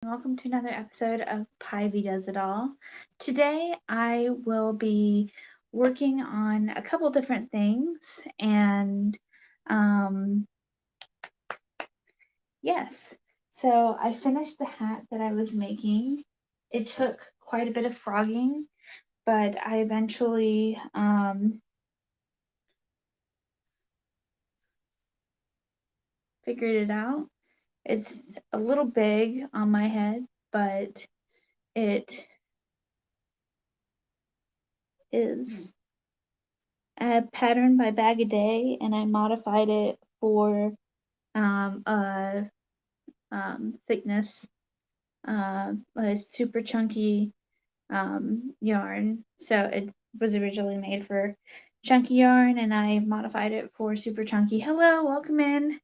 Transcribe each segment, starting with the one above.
Welcome to another episode of Pivy Does It All. Today I will be working on a couple different things, and um, yes, so I finished the hat that I was making. It took quite a bit of frogging, but I eventually figured it out. It's a little big on my head, but it is a pattern by Bag a Day, and I modified it for a thickness, a super chunky yarn. So it was originally made for chunky yarn, and I modified it for super chunky. Hello, welcome in.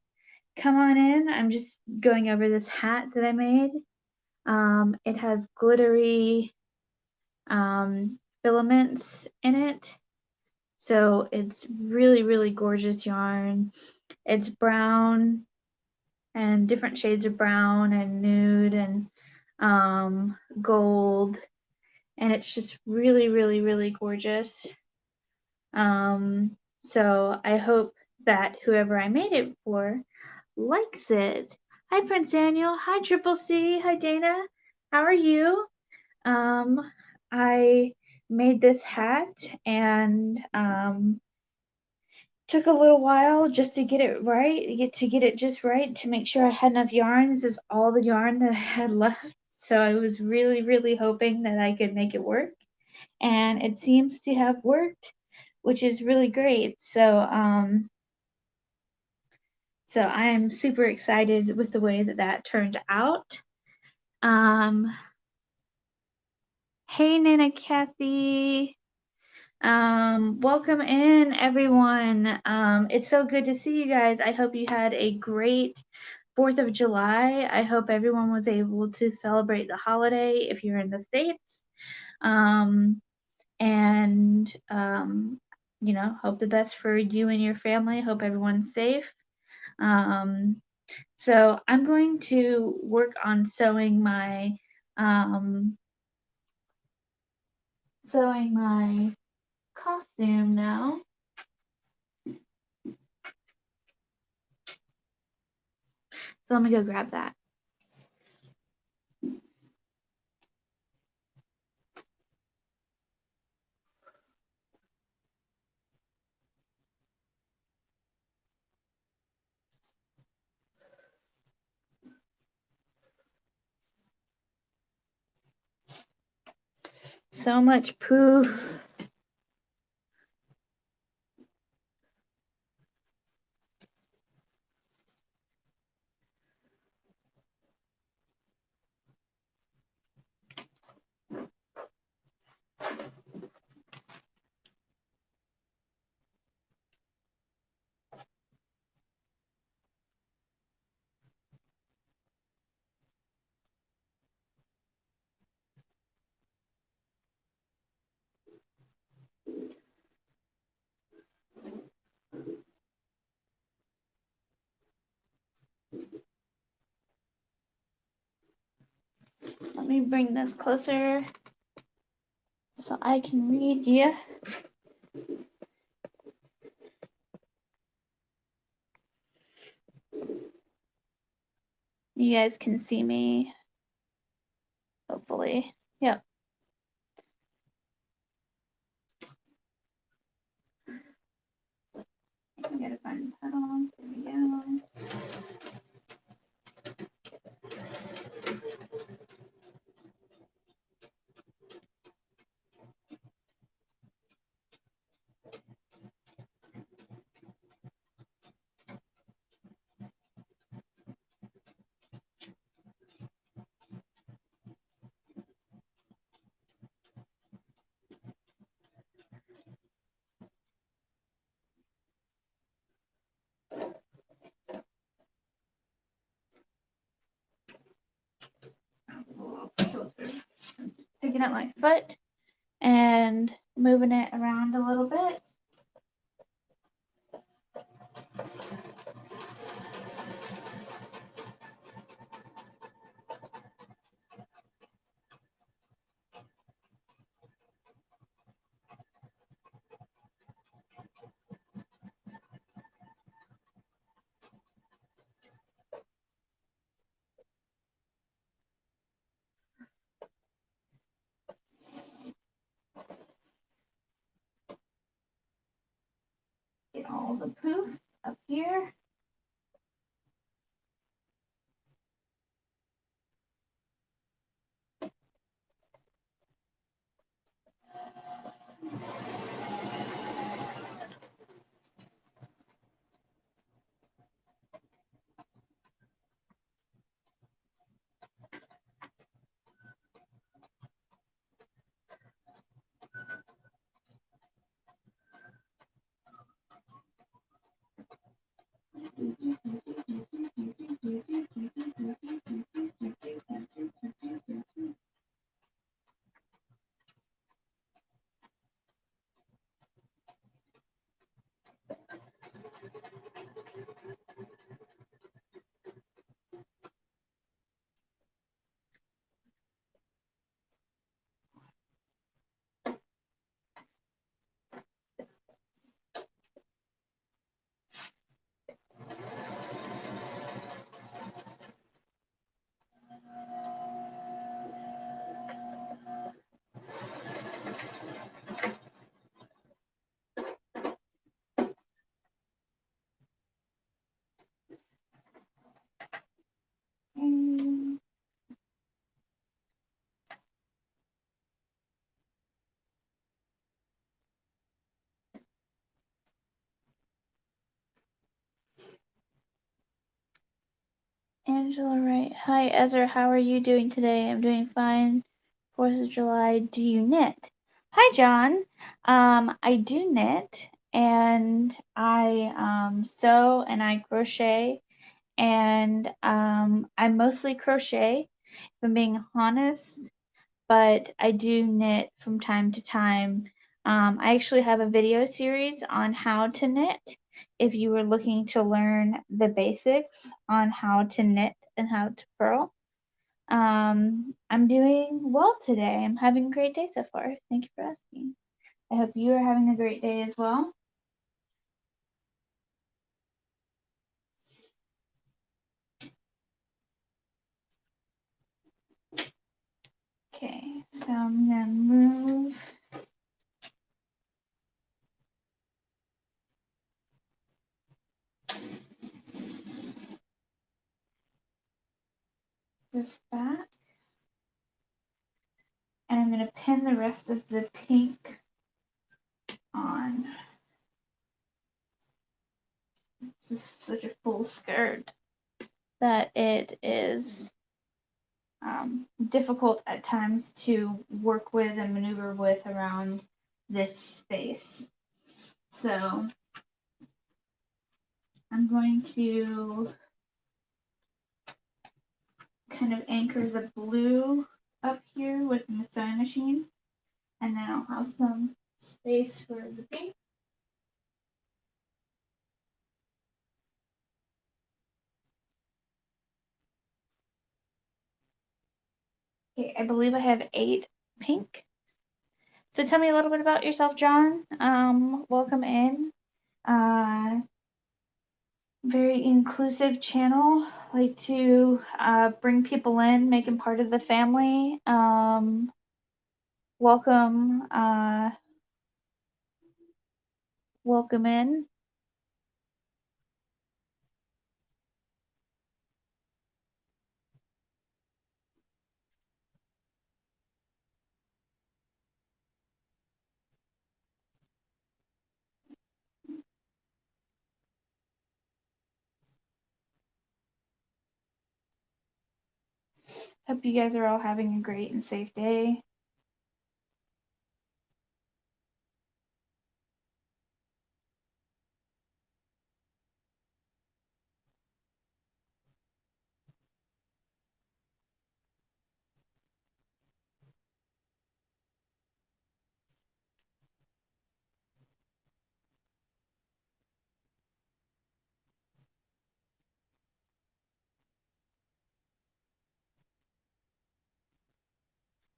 Come on in. I'm just going over this hat that I made. It has glittery filaments in it. So it's really, really gorgeous yarn. It's brown and different shades of brown and nude and gold. And it's just really, really, really gorgeous. So I hope that whoever I made it for likes it. Hi, Prince Daniel. Hi, Triple C. Hi, Dana. How are you? I made this hat, and took a little while just to get it right, to get it just right, to make sure I had enough yarn. This is all the yarn that I had left, so I was really, really hoping that I could make it work, and it seems to have worked, which is really great. So I am super excited with the way that that turned out. Um, hey, Nana Kathy. Welcome in, everyone. It's so good to see you guys. I hope you had a great 4th of July. I hope everyone was able to celebrate the holiday if you're in the States. And, hope the best for you and your family. Hope everyone's safe. So I'm going to work on um, sewing my costume now. So let me go grab that. So much poof. Let me bring this closer so I can read you. You guys can see me, hopefully. Yep. I gotta find the petal. There we go. Picking up my foot and moving it around a little bit. all the poof up here. And Angela, right. Hi, Ezra. How are you doing today? I'm doing fine. 4th of July. Do you knit? Hi, John. I do knit, and I sew and I crochet, and I mostly crochet, if I'm being honest, but I do knit from time to time. I actually have a video series on how to knit if you were looking to learn the basics on how to knit and how to purl. I'm doing well today. I'm having a great day so far. Thank you for asking. I hope you are having a great day as well. Okay, so I'm gonna move this back, and I'm gonna pin the rest of the pink on. This is such a full skirt that it is difficult at times to work with and maneuver with around this space. So I'm going to kind of anchor the blue up here with the sewing machine, and then I'll have some space for the pink. Okay, I believe I have 8 pink. So tell me a little bit about yourself, John. Welcome in. Very inclusive channel. Like to bring people in, make them part of the family. Welcome, welcome in. Hope you guys are all having a great and safe day.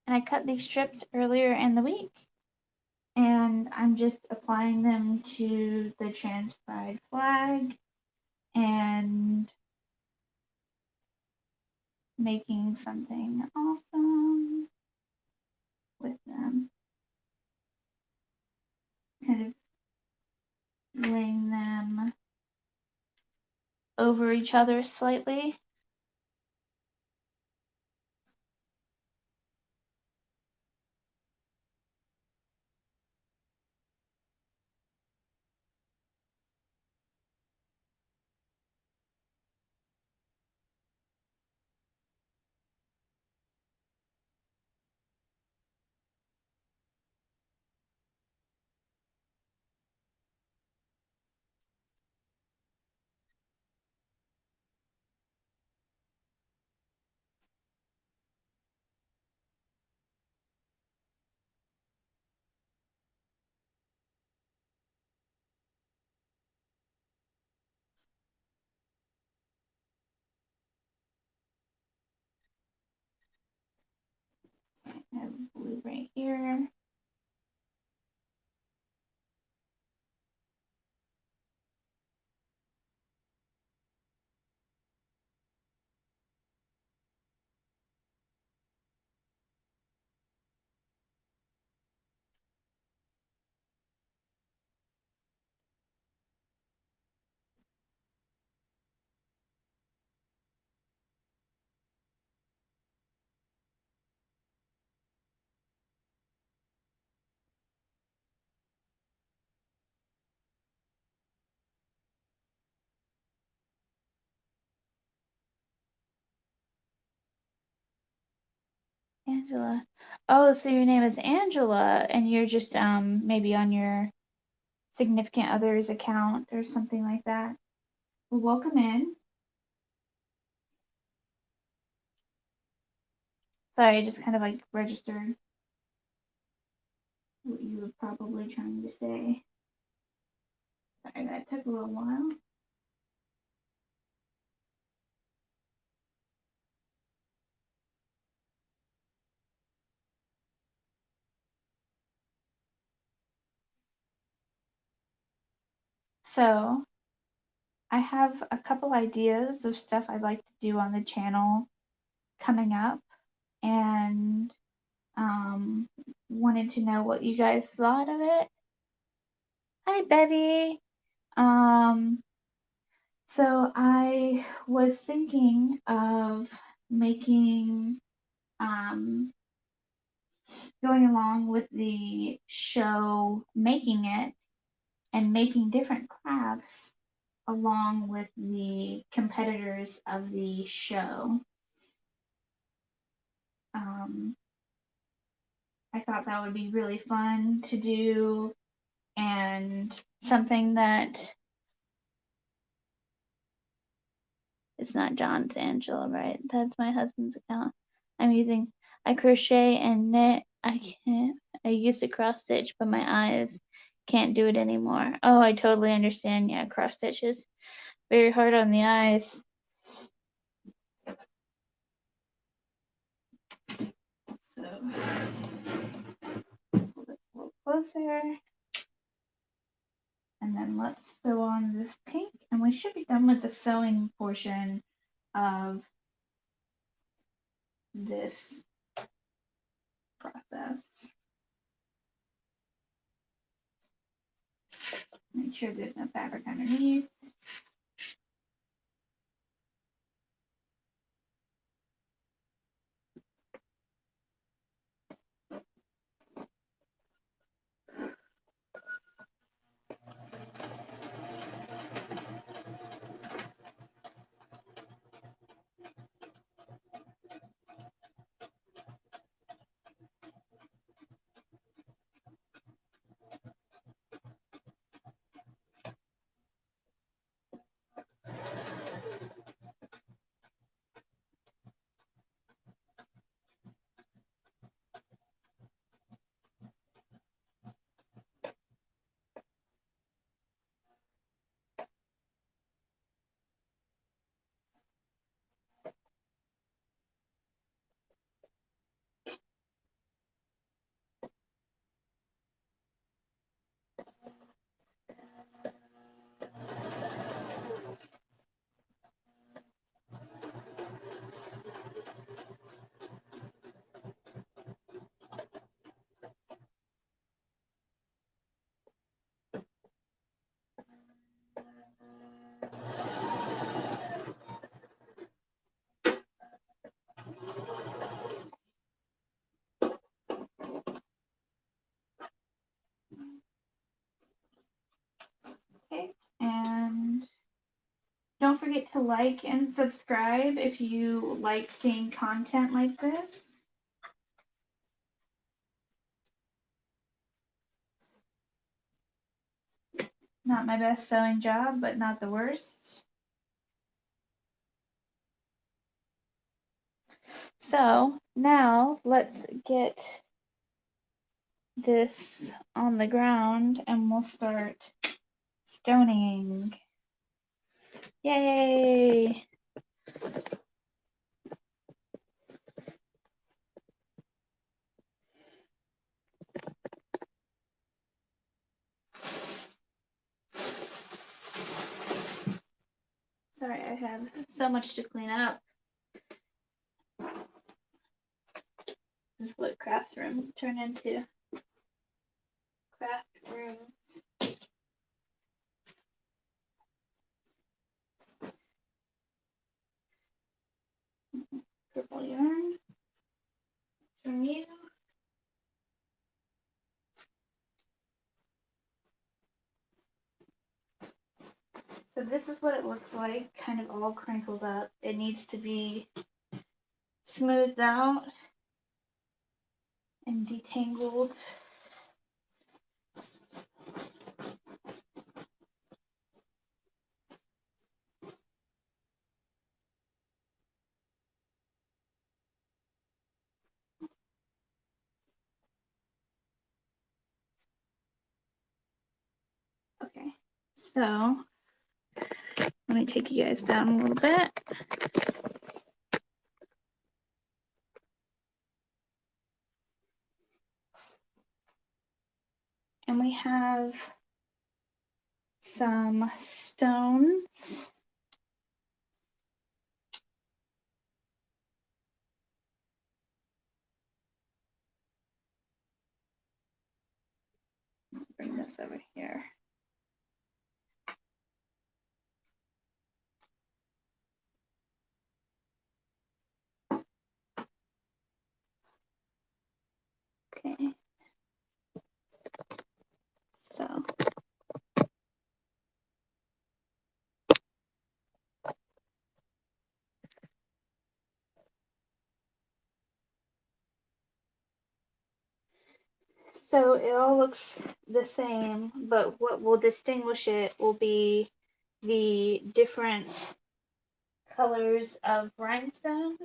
And I cut these strips earlier in the week, and I'm just applying them to the trans pride flag and making something awesome with them. Kind of laying them over each other slightly. I have blue right here. Angela. Oh, so your name is Angela, and you're just maybe on your significant other's account or something like that. Well, welcome in. Sorry, I just kind of like registered what you were probably trying to say. Sorry, that took a little while. So I have a couple ideas of stuff I'd like to do on the channel coming up, and wanted to know what you guys thought of it. Hi, Bevy. Um, so I was thinking of making, going along with the show, making it and making different crafts along with the competitors of the show. Um, I thought that would be really fun to do and something that it's not John's Angela, right? That's my husband's account. I'm using, I crochet and knit. I used to cross stitch, but my eyes can't do it anymore. Oh, I totally understand. Yeah, cross stitch is very hard on the eyes. So, pull this a little closer. And then let's sew on this pink, and we should be done with the sewing portion of this process. Make sure there's no fabric underneath. forget to like and subscribe if you like seeing content like this. Not my best sewing job, but not the worst. So now let's get this on the ground and we'll start stoning. Yay! Sorry, I have so much to clean up. This is what craft room turned into. Craft room. Purple yarn from you. So this is what it looks like, kind of all crinkled up. It needs to be smoothed out and detangled. Okay, so let me take you guys down a little bit. And we have some stones. Bring this over here. Okay. So So it all looks the same, but what will distinguish it will be the different colors of rhinestones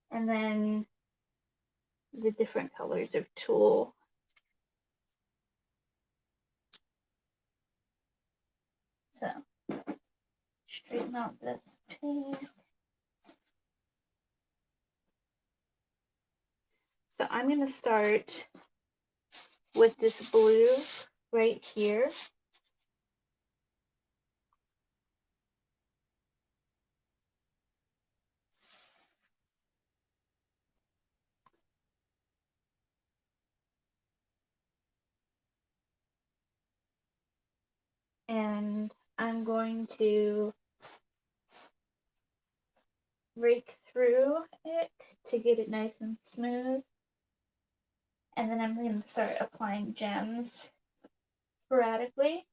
and then the different colors of tulle. So straighten out this pink. So I'm going to start with this blue right here. And I'm going to rake through it to get it nice and smooth. And then I'm going to start applying gems sporadically.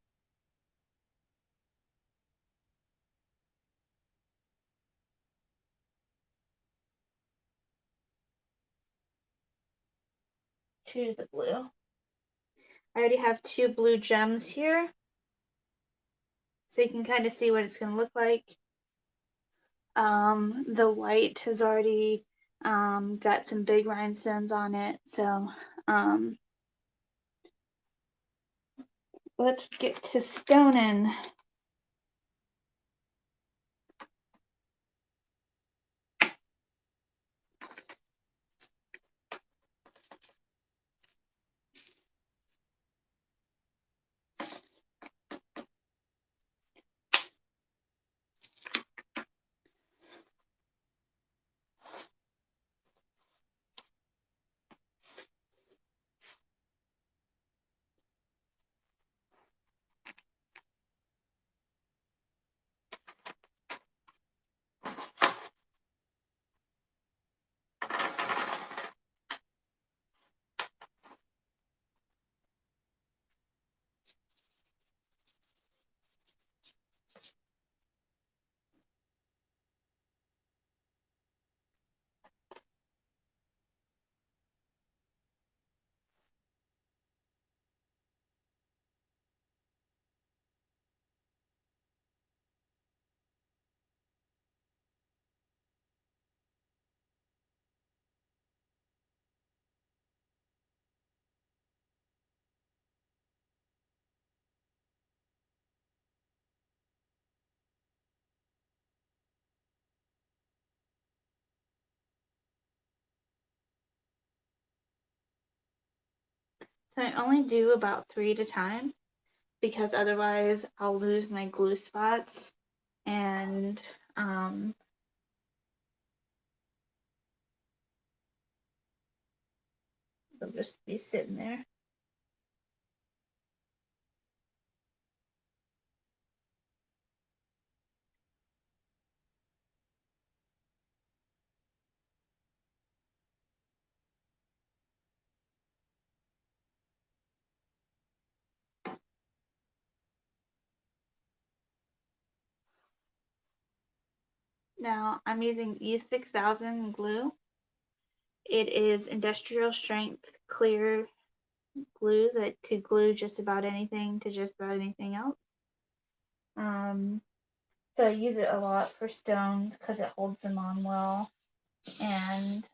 To the blue. I already have 2 blue gems here, so you can kind of see what it's going to look like. The white has already got some big rhinestones on it, so let's get to stoning. So I only do about 3 at a time because otherwise I'll lose my glue spots and they'll just be sitting there. Now I'm using E6000 glue. It is industrial strength clear glue that could glue just about anything to just about anything else. So I use it a lot for stones because it holds them on well. And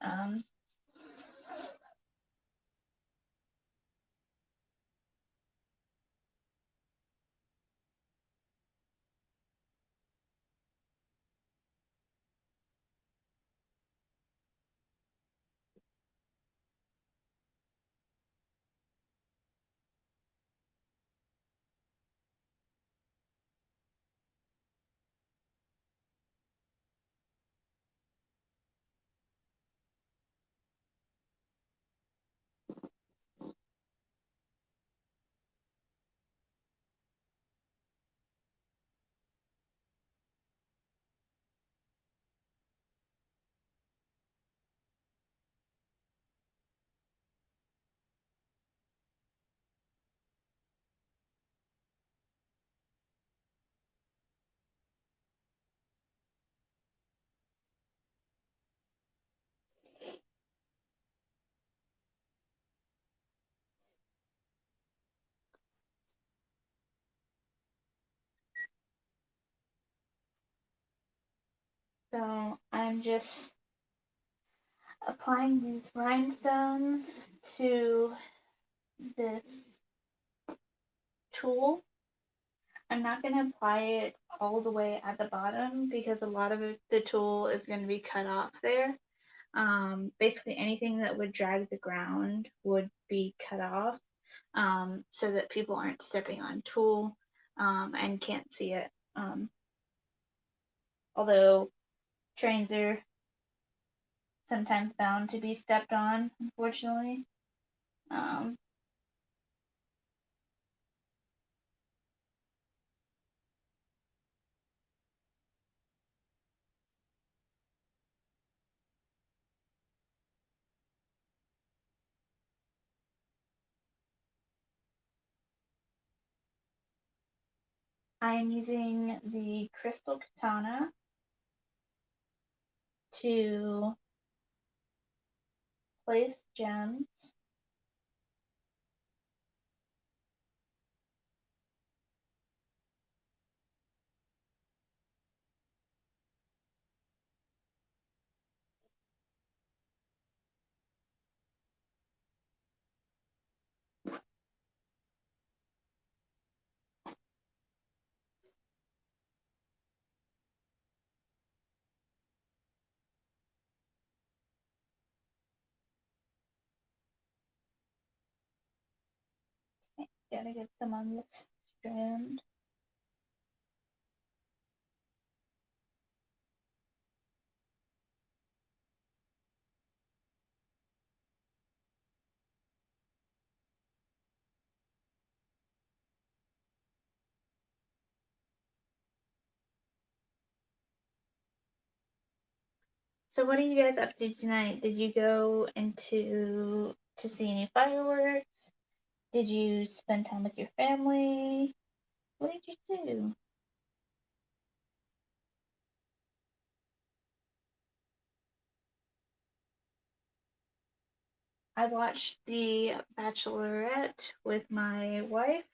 so I'm just applying these rhinestones to this tool. I'm not going to apply it all the way at the bottom because a lot of the tool is going to be cut off there. Basically anything that would drag the ground would be cut off, so that people aren't stepping on tool and can't see it. Although trains are sometimes bound to be stepped on, unfortunately. Um, I am using the crystal katana to place gems. Gotta get some on this strand. So what are you guys up to tonight? Did you go into to see any fireworks? Did you spend time with your family? What did you do? I watched The Bachelorette with my wife,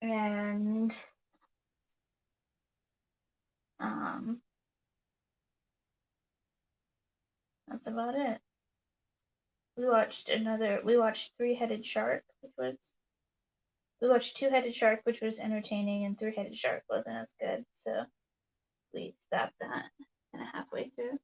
and um, that's about it. We watched Three-Headed Shark, we watched Two-Headed Shark, which was entertaining, and Three-Headed Shark wasn't as good, so we stopped that kind of halfway through.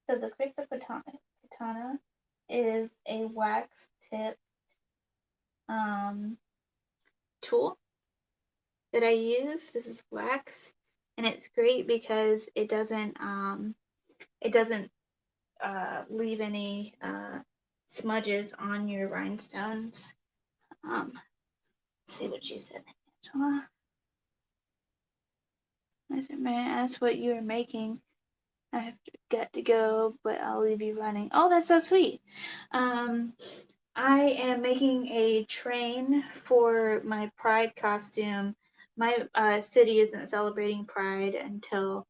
So the Crystal Katana is a wax tip tool that I use. This is wax, and it's great because it doesn't leave any smudges on your rhinestones. Let's see what you said, Angela. May I ask what you are making? I have got to go, but I'll leave you running. Oh, that's so sweet. I am making a train for my Pride costume. My city isn't celebrating Pride until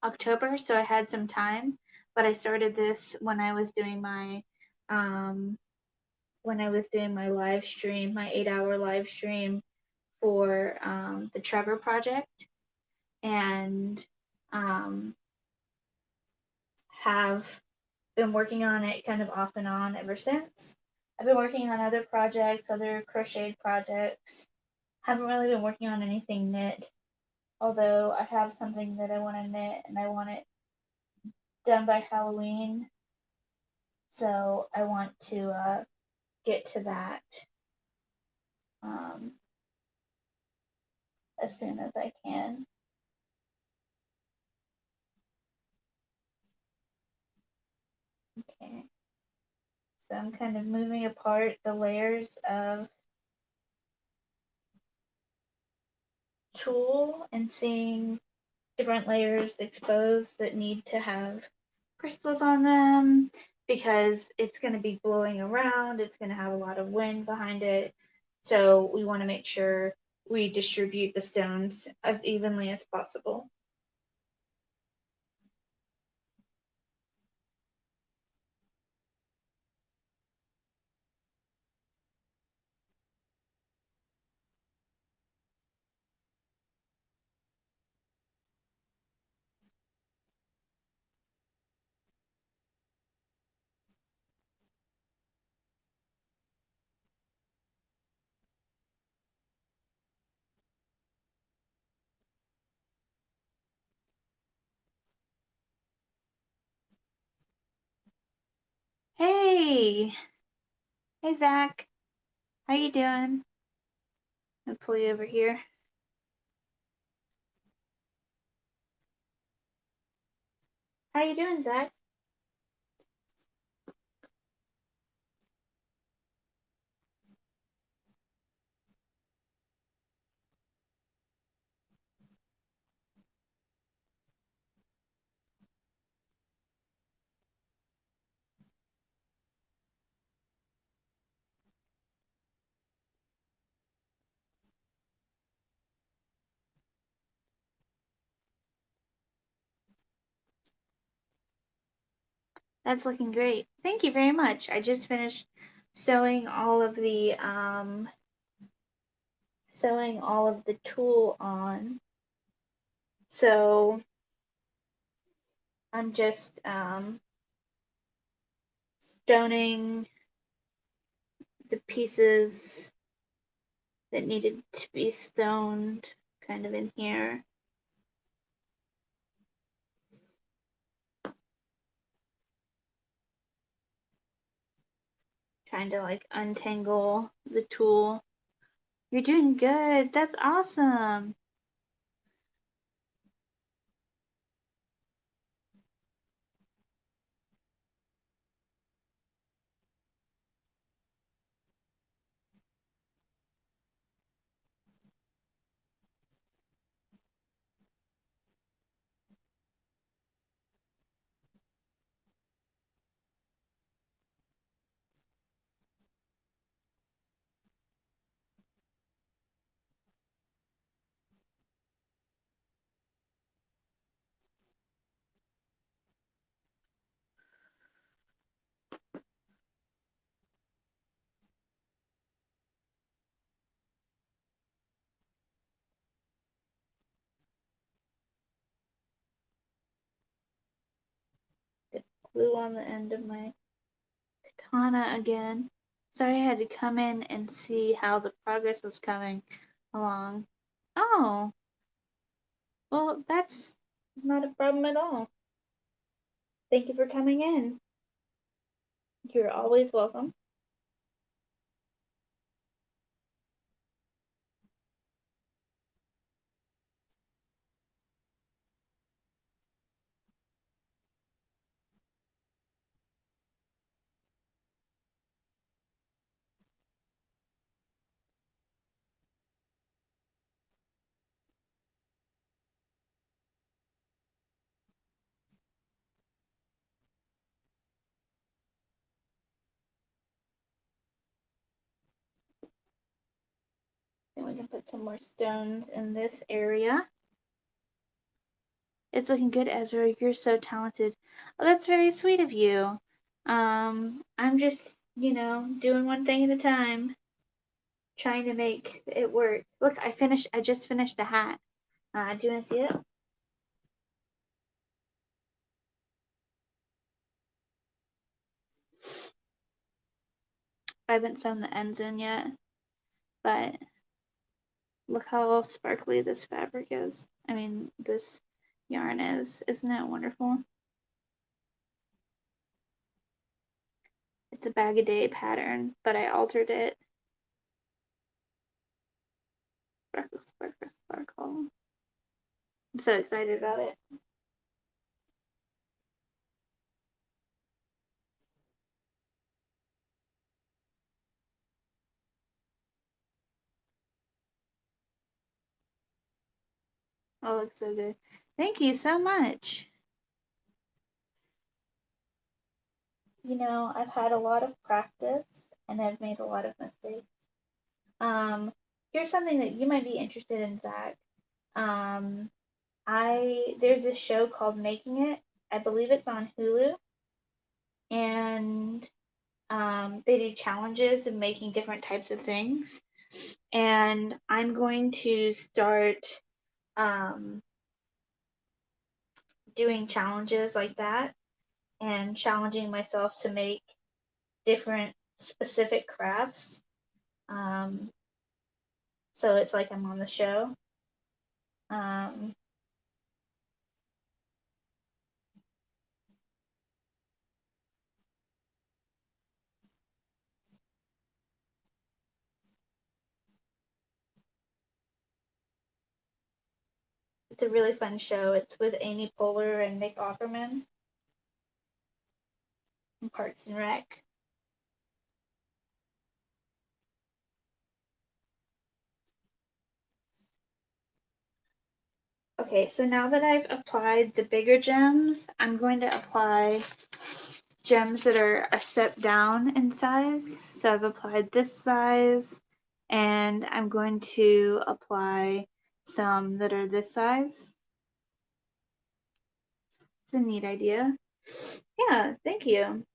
October, so I had some time. But I started this um, when I was doing my live stream, my 8-hour live stream for the Trevor Project, and um, have been working on it kind of off and on ever since. I've been working on other projects, other crocheted projects. Haven't really been working on anything knit, although I have something that I want to knit and I want it done by Halloween. So I want to get to that um, as soon as I can. Okay. So I'm kind of moving apart the layers of tulle and seeing different layers exposed that need to have crystals on them because it's going to be blowing around. It's going to have a lot of wind behind it. So we want to make sure we distribute the stones as evenly as possible. Hey, hey Zach, how you doing? I'll pull you over here. How you doing, Zach? That's looking great. Thank you very much. I just finished sewing all of the tulle on. So I'm just stoning the pieces that needed to be stoned kind of in here. Trying to like untangle the tulle. You're doing good. That's awesome. Get glue on the end of my katana again. Sorry I had to come in and see how the progress was coming along. Oh, well, that's not a problem at all. Thank you for coming in. You're always welcome. Then we can put some more stones in this area. It's looking good, Ezra. You're so talented. Oh, that's very sweet of you. I'm just, doing one thing at a time, trying to make it work. Look, I just finished a hat. Do you want to see it? I haven't sewn the ends in yet, but look how sparkly this fabric is. I mean, this yarn is. Isn't it wonderful? It's a bag a day pattern, but I altered it. Sparkle, sparkle, sparkle. I'm so excited about it. Oh, it looks so good. Thank you so much. I've had a lot of practice and I've made a lot of mistakes. Here's something that you might be interested in, Zach. Um, there's this show called Making It. I believe it's on Hulu, and they do challenges of making different types of things. And I'm going to start um, doing challenges like that and challenging myself to make different specific crafts. Um, so it's like I'm on the show. Um, it's a really fun show. It's with Amy Poehler and Nick Offerman from Parks and Rec. Okay, so now that I've applied the bigger gems, I'm going to apply gems that are a step down in size. So I've applied this size, and I'm going to apply some that are this size. It's a neat idea. Yeah, thank you.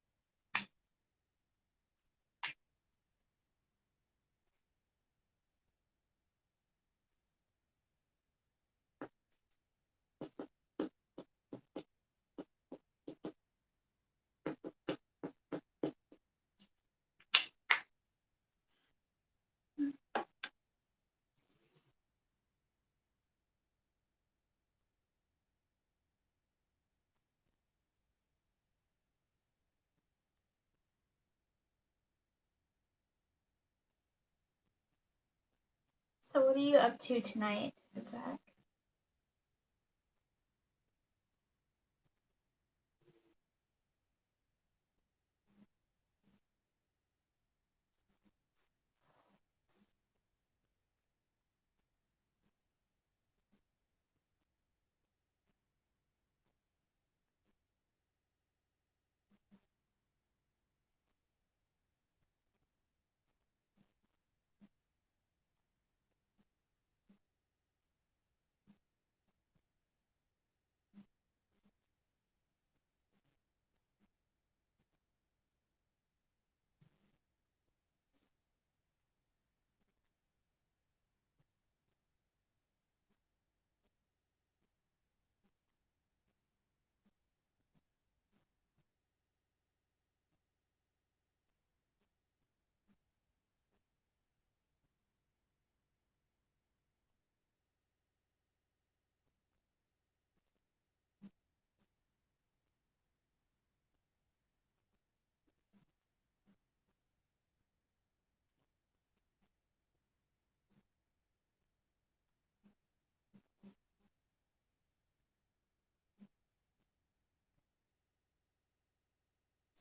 So what are you up to tonight, Zach?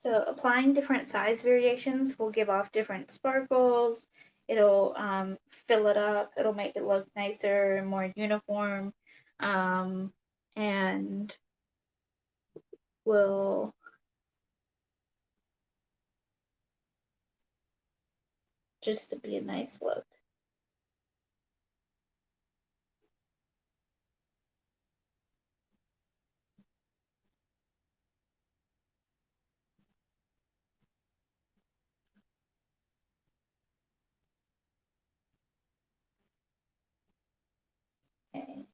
So applying different size variations will give off different sparkles. It'll fill it up. It'll make it look nicer and more uniform, and will just to be a nice look. Okay.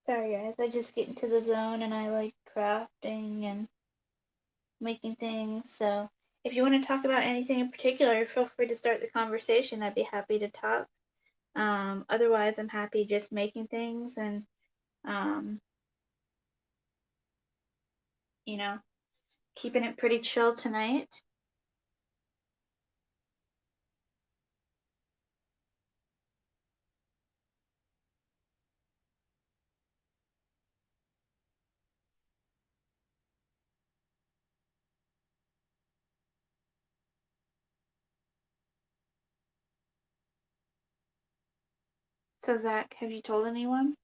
Sorry guys, I just get into the zone and I like crafting and making things. So if you want to talk about anything in particular, feel free to start the conversation. I'd be happy to talk. Otherwise, I'm happy just making things and, um, you know, keeping it pretty chill tonight. So Zach, have you told anyone?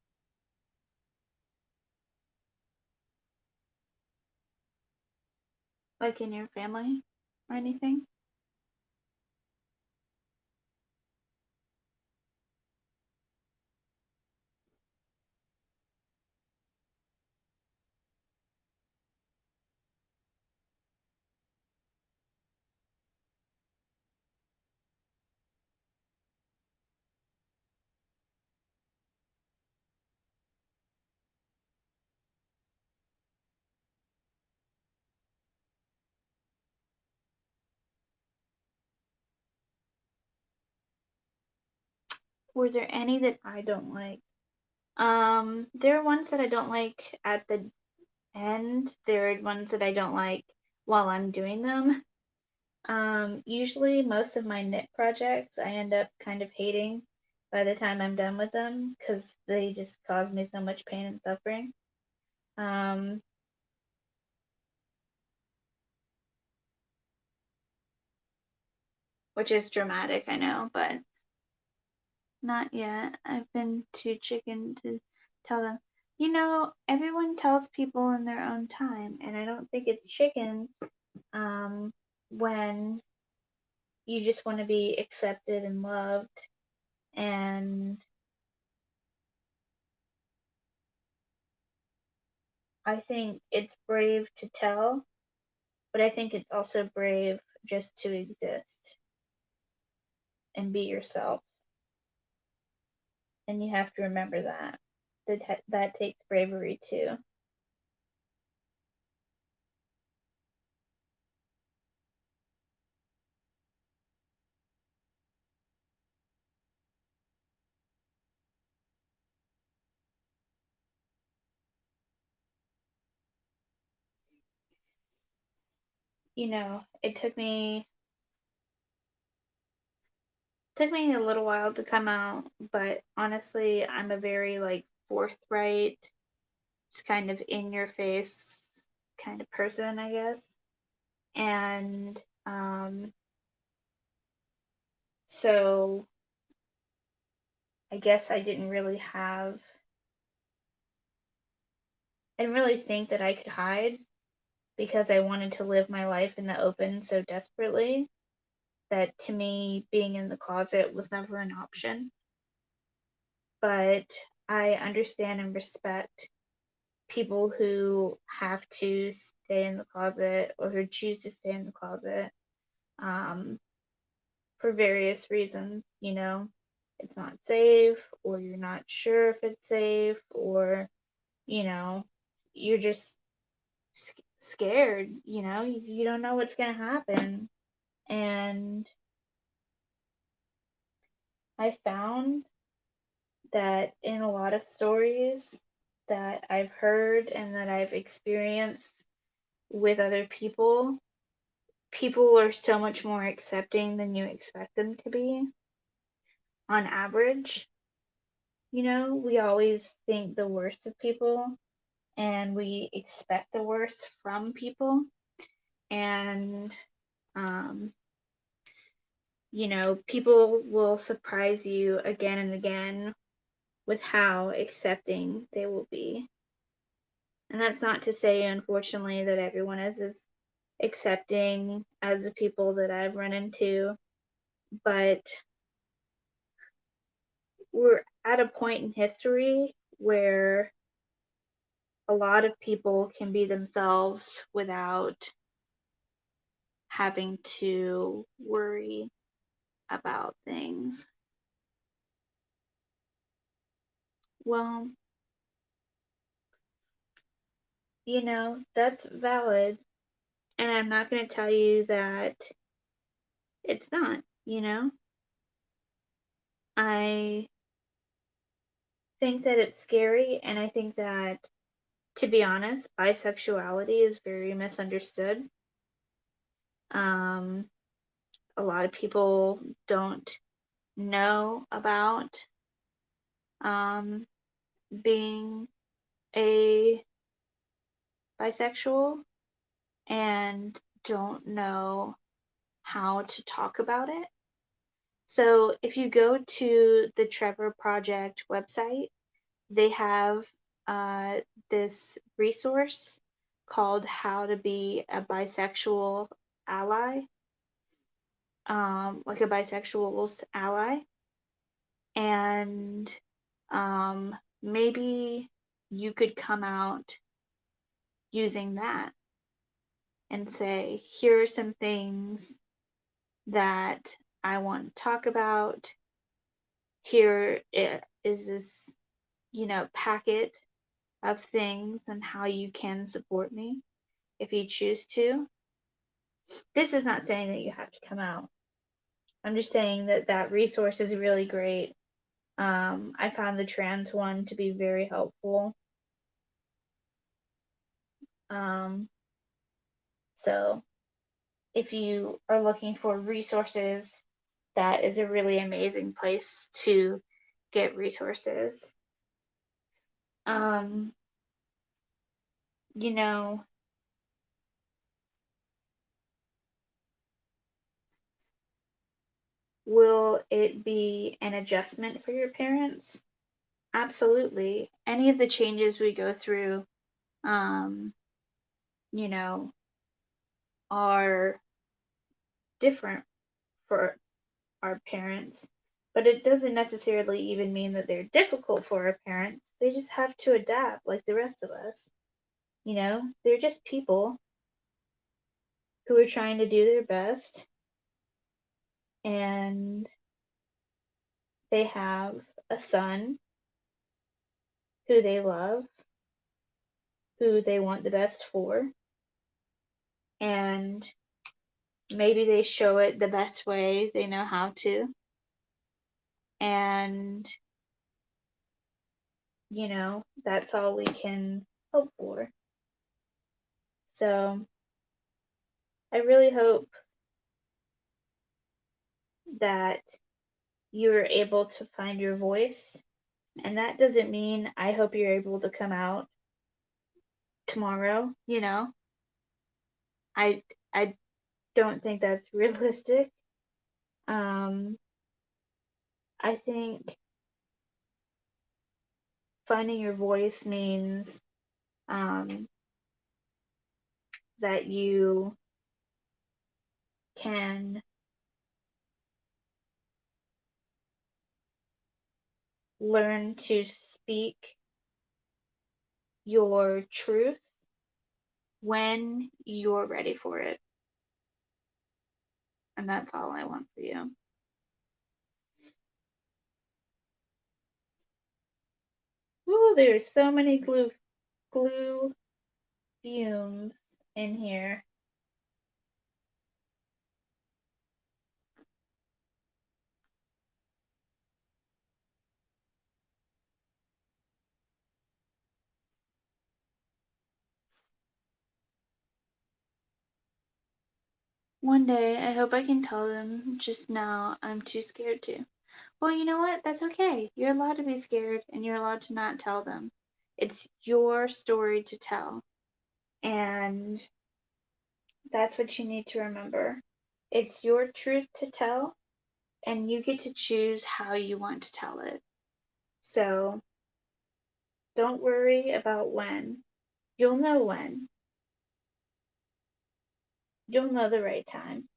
Like in your family or anything? Were there any that I don't like? There are ones that I don't like at the end. There are ones that I don't like while I'm doing them. Usually most of my knit projects I end up kind of hating by the time I'm done with them because they just cause me so much pain and suffering. Um, which is dramatic, I know, but not yet. I've been too chicken to tell them. Everyone tells people in their own time, and I don't think it's chickens when you just want to be accepted and loved. And I think it's brave to tell, but I think it's also brave just to exist and be yourself. And you have to remember that takes bravery too. It took me a little while to come out, but honestly, I'm a very like forthright, just kind of in your face kind of person, I guess. And so I guess I didn't really think that I could hide because I wanted to live my life in the open so desperately that to me being in the closet was never an option. But I understand and respect people who have to stay in the closet or who choose to stay in the closet um, for various reasons. It's not safe, or you're not sure if it's safe, or you know, you're just scared. You don't know what's going to happen. And I found that in a lot of stories that I've heard and that I've experienced with other people, people are so much more accepting than you expect them to be on average. We always think the worst of people and we expect the worst from people. And, um, people will surprise you again and again with how accepting they will be. And that's not to say, unfortunately, that everyone is as accepting as the people that I've run into, but we're at a point in history where a lot of people can be themselves without having to worry about things. Well, that's valid. And I'm not going to tell you that it's not, I think that it's scary, and I think that, to be honest, bisexuality is very misunderstood. Um, a lot of people don't know about um, being a bisexual and don't know how to talk about it. So if you go to the Trevor Project website, they have uh, this resource called How to Be a Bisexual Ally, like a bisexual's ally. And maybe you could come out using that and say, here are some things that I want to talk about. Here is this, packet of things and how you can support me if you choose to. This is not saying that you have to come out. I'm just saying that that resource is really great. I found the trans one to be very helpful. Um, so if you are looking for resources, that is a really amazing place to get resources. Um, you know, will it be an adjustment for your parents? Absolutely. Any of the changes we go through, um, you know, are different for our parents, but it doesn't necessarily even mean that they're difficult for our parents. They just have to adapt like the rest of us. They're just people who are trying to do their best, and they have a son who they love, who they want the best for, and maybe they show it the best way they know how to. And, that's all we can hope for. So I really hope that you're able to find your voice. And that doesn't mean I hope you're able to come out tomorrow. I I don't think that's realistic. Um, I think finding your voice means um, that you can learn to speak your truth when you're ready for it. And that's all I want for you. Ooh, there's so many glue fumes in here. One day, I hope I can tell them. Just now, I'm too scared to. Well, you know what? That's okay. You're allowed to be scared and you're allowed to not tell them. It's your story to tell. And that's what you need to remember. It's your truth to tell, and you get to choose how you want to tell it. So don't worry about when. You'll know when. You'll know the right time.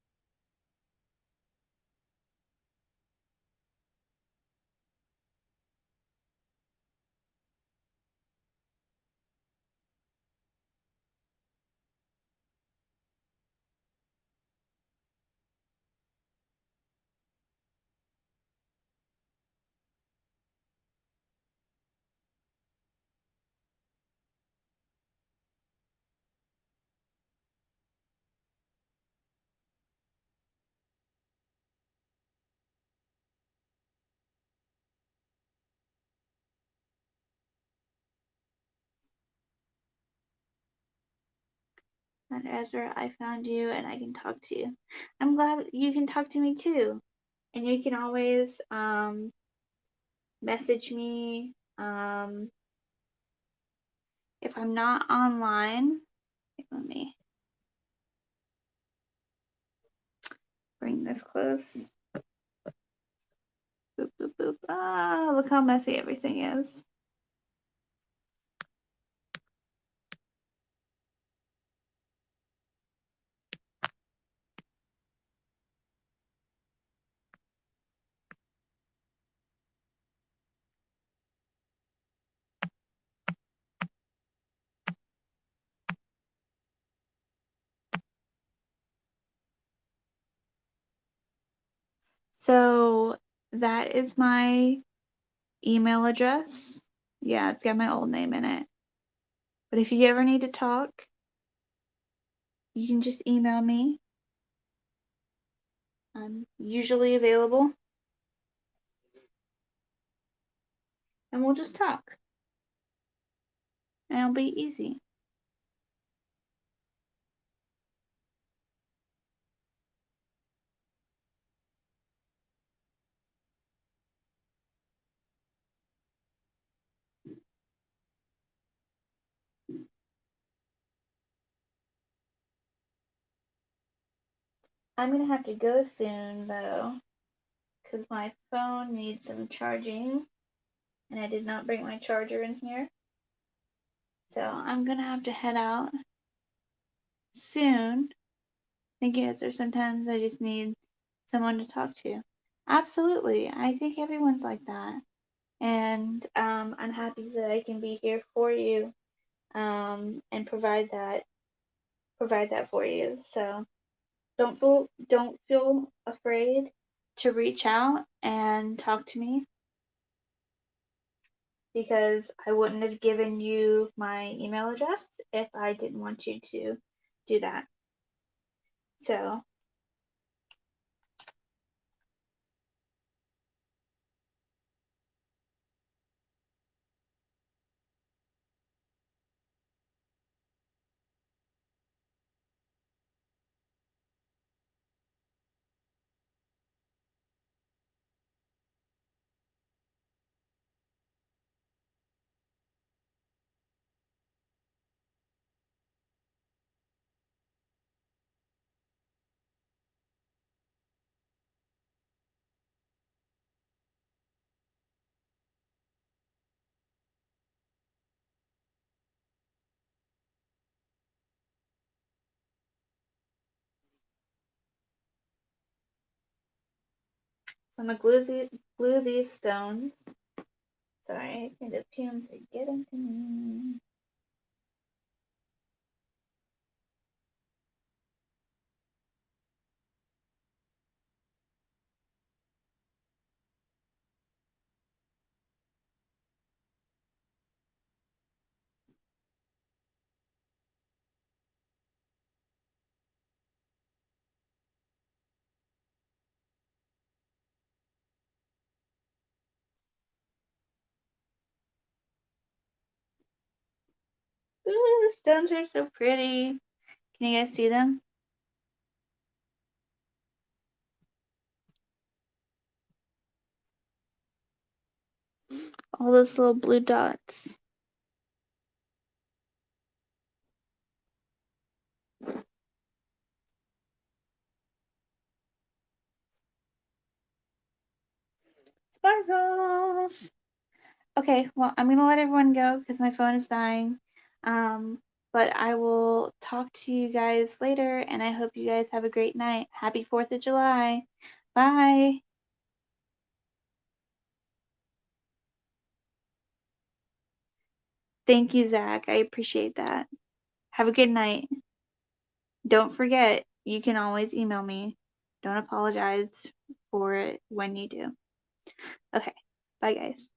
And Ezra, I found you and I can talk to you. I'm glad you can talk to me too. And you can always message me if I'm not online. Let me bring this close. Boop, boop, boop. Ah, look how messy everything is. So that is my email address. Yeah, it's got my old name in it. But if you ever need to talk, you can just email me. I'm usually available. And we'll just talk. And it'll be easy. I'm gonna have to go soon though, because my phone needs some charging, and I did not bring my charger in here. So I'm gonna have to head out soon. Thank you, Esther. Sometimes I just need someone to talk to. Absolutely. I think everyone's like that. And I'm happy that I can be here for you. and provide that for you. So don't feel afraid to reach out and talk to me, because I wouldn't have given you my email address if I didn't want you to do that. So I'm gonna glue these stones. Sorry, I think the fumes are getting to me. Ooh, the stones are so pretty. Can you guys see them? All those little blue dots. Sparkles! Okay, well, I'm gonna let everyone go because my phone is dying. But I will talk to you guys later, and I hope you guys have a great night. Happy 4th of July. Bye. Thank you, Zach. I appreciate that. Have a good night. Don't forget, you can always email me. Don't apologize for it when you do. Okay, bye, guys.